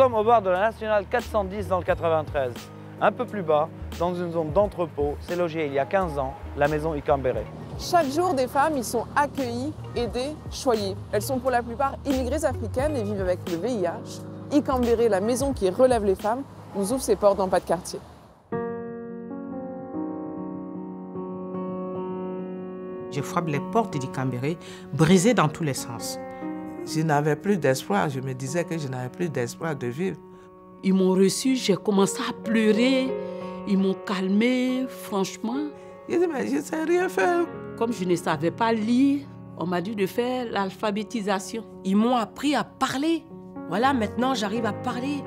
sommes au bord de la nationale 410 dans le 93. Un peu plus bas, dans une zone d'entrepôt, s'est logée il y a 15 ans la maison Ikambere. Chaque jour, des femmes y sont accueillies, aidées, choyées. Elles sont pour la plupart immigrées africaines et vivent avec le VIH. Ikambere, la maison qui relève les femmes, nous ouvre ses portes dans pas de quartier. Je frappe les portes d'Ikambere, brisées dans tous les sens. Je n'avais plus d'espoir, je me disais que je n'avais plus d'espoir de vivre. Ils m'ont reçu, j'ai commencé à pleurer, ils m'ont calmée, franchement. Je dis, mais je ne sais rien faire. Comme je ne savais pas lire, on m'a dit de faire l'alphabétisation. Ils m'ont appris à parler. Voilà, maintenant j'arrive à parler.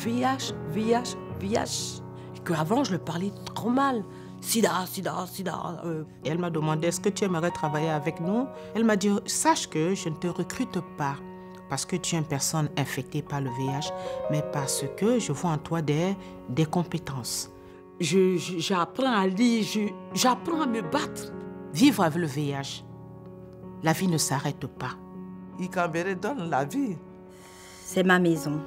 VIH, VIH, VIH. Et qu'avant je le parlais trop mal. Sida, sida, sida. Et elle m'a demandé, est-ce que tu aimerais travailler avec nous? Elle m'a dit, sache que je ne te recrute pas parce que tu es une personne infectée par le VIH, mais parce que je vois en toi des compétences. J'apprends à lire, j'apprends à me battre. Vivre avec le VIH, la vie ne s'arrête pas. Ikambere donne la vie. C'est ma maison.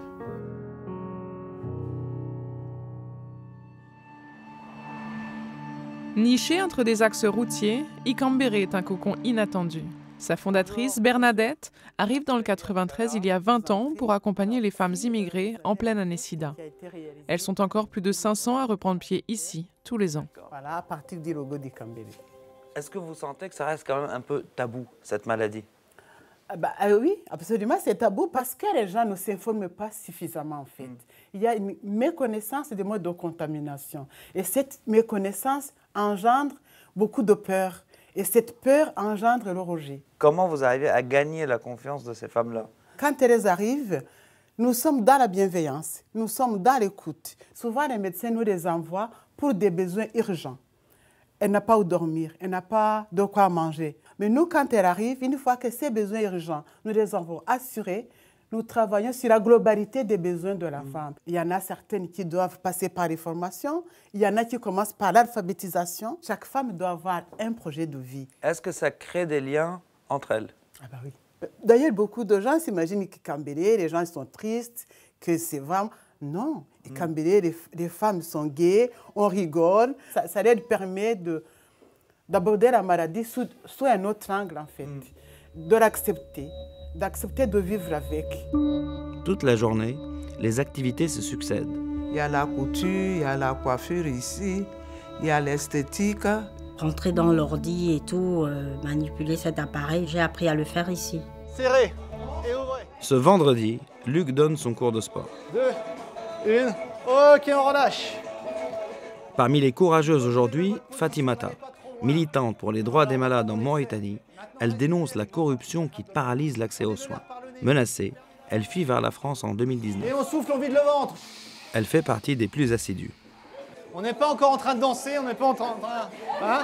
Nichée entre des axes routiers, Ikambere est un cocon inattendu. Sa fondatrice, Bernadette, arrive dans le 93 il y a 20 ans pour accompagner les femmes immigrées en pleine année sida. Elles sont encore plus de 500 à reprendre pied ici, tous les ans. Voilà, à partir du logo d'Ikambere. Est-ce que vous sentez que ça reste quand même un peu tabou, cette maladie? Oui, absolument, c'est tabou parce que les gens ne s'informent pas suffisamment en fait. Il y a une méconnaissance des modes de contamination. Et cette méconnaissance engendre beaucoup de peur. Et cette peur engendre le rejet. Comment vous arrivez à gagner la confiance de ces femmes-là? Quand elles arrivent, nous sommes dans la bienveillance, nous sommes dans l'écoute. Souvent, les médecins nous les envoient pour des besoins urgents. Elle n'a pas où dormir, elle n'a pas de quoi manger. Mais nous, quand elle arrive, une fois que ces besoins urgents, nous les avons assurés, nous travaillons sur la globalité des besoins de la femme. Il y en a certaines qui doivent passer par les formations, il y en a qui commencent par l'alphabétisation. Chaque femme doit avoir un projet de vie. Est-ce que ça crée des liens entre elles? Ah bah oui. D'ailleurs, beaucoup de gens s'imaginent qu'Ikambere, les gens sont tristes, que c'est vraiment... Non, Ikambere, les femmes sont gays, on rigole. Ça leur permet d'aborder la maladie sous un autre angle, en fait. De l'accepter, d'accepter de vivre avec. Toute la journée, les activités se succèdent. Il y a la couture, il y a la coiffure ici, il y a l'esthétique. Rentrer dans l'ordi et tout, manipuler cet appareil, j'ai appris à le faire ici. Serrez et ouvrez. Ce vendredi, Luc donne son cours de sport. 2, 1, ok, on relâche. Parmi les courageuses aujourd'hui, Fatimata. Militante pour les droits des malades en Mauritanie, elle dénonce la corruption qui paralyse l'accès aux soins. Menacée, elle fuit vers la France en 2019. Et on souffle, on vide le ventre. Elle fait partie des plus assidues. On n'est pas encore en train de danser, on n'est pas en train... Hein?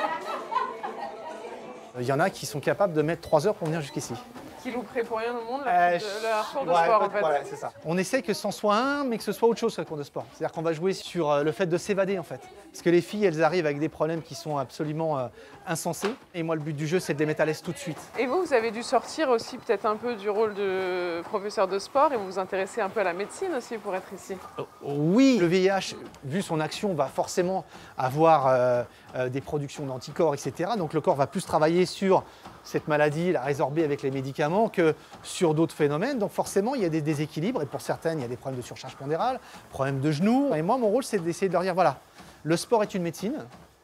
Il y en a qui sont capables de mettre 3 heures pour venir jusqu'ici. Qui louperaient pour rien au monde leur cours de sport, en fait. Voilà, c'est ça. On essaie que ce en soit un, mais que ce soit autre chose que le cours de sport. C'est-à-dire qu'on va jouer sur le fait de s'évader, en fait. Parce que les filles, elles arrivent avec des problèmes qui sont absolument insensés. Et moi, le but du jeu, c'est de les mettre à l'aise tout de suite. Et vous avez dû sortir aussi peut-être un peu du rôle de professeur de sport et vous vous intéressez un peu à la médecine aussi pour être ici. Oui, le VIH, vu son action, va forcément avoir des productions d'anticorps, etc. Donc le corps va plus travailler sur cette maladie, la résorber avec les médicaments, que sur d'autres phénomènes. Donc forcément, il y a des déséquilibres. Et pour certaines, il y a des problèmes de surcharge pondérale, problèmes de genoux. Et moi, mon rôle, c'est d'essayer de leur dire, voilà, le sport est une médecine.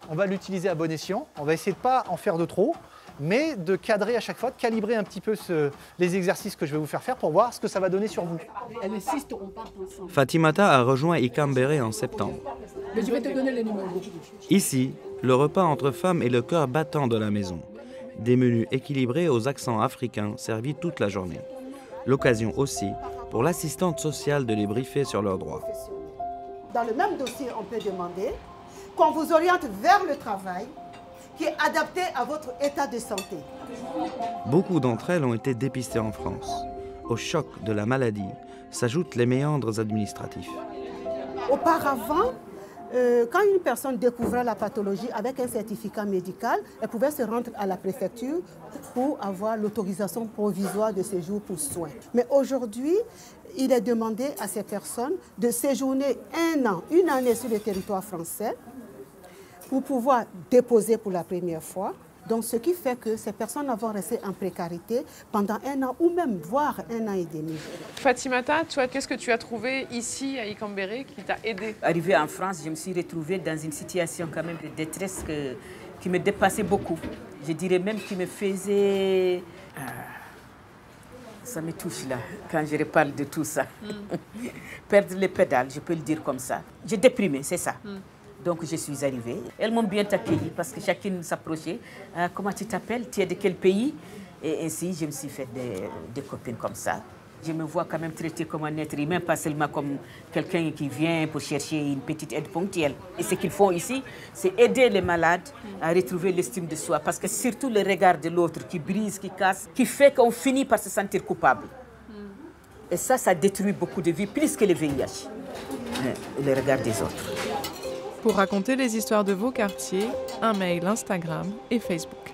On va l'utiliser à bon escient. On va essayer de ne pas en faire de trop, mais de cadrer à chaque fois, de calibrer un petit peu les exercices que je vais vous faire pour voir ce que ça va donner sur vous. Elle insiste, on part ensemble. Fatimata a rejoint Ikambere en septembre. Mais je vais te donner les numéros. Ici, le repas entre femmes est le cœur battant de la maison. Des menus équilibrés aux accents africains servis toute la journée. L'occasion aussi pour l'assistante sociale de les briefer sur leurs droits. Dans le même dossier, on peut demander qu'on vous oriente vers le travail qui est adapté à votre état de santé. Beaucoup d'entre elles ont été dépistées en France. Au choc de la maladie s'ajoutent les méandres administratifs. Auparavant, quand une personne découvrait la pathologie avec un certificat médical, elle pouvait se rendre à la préfecture pour avoir l'autorisation provisoire de séjour pour soins. Mais aujourd'hui, il est demandé à ces personnes de séjourner 1 an, 1 année sur le territoire français pour pouvoir déposer pour la première fois. Donc, ce qui fait que ces personnes vont rester en précarité pendant 1 an ou même voire 1 an et demi. Fatimata, toi, qu'est-ce que tu as trouvé ici à Ikambéré qui t'a aidé? Arrivée en France, je me suis retrouvée dans une situation quand même de détresse qui me dépassait beaucoup. Je dirais même qui me faisait... ça me touche là, quand je reparle de tout ça. Perdre les pédales, je peux le dire comme ça. J'ai déprimé, c'est ça. Donc je suis arrivée. Elles m'ont bien accueillie parce que chacune s'approchait. Comment tu t'appelles? Tu es de quel pays? Et ainsi, je me suis fait des copines comme ça. Je me vois quand même traitée comme un être humain, pas seulement comme quelqu'un qui vient pour chercher une petite aide ponctuelle. Et ce qu'ils font ici, c'est aider les malades à retrouver l'estime de soi. Parce que surtout le regard de l'autre qui brise, qui casse, qui fait qu'on finit par se sentir coupable. Et ça détruit beaucoup de vies, plus que le VIH. Le regard des autres. Pour raconter les histoires de vos quartiers, un mail Instagram et Facebook.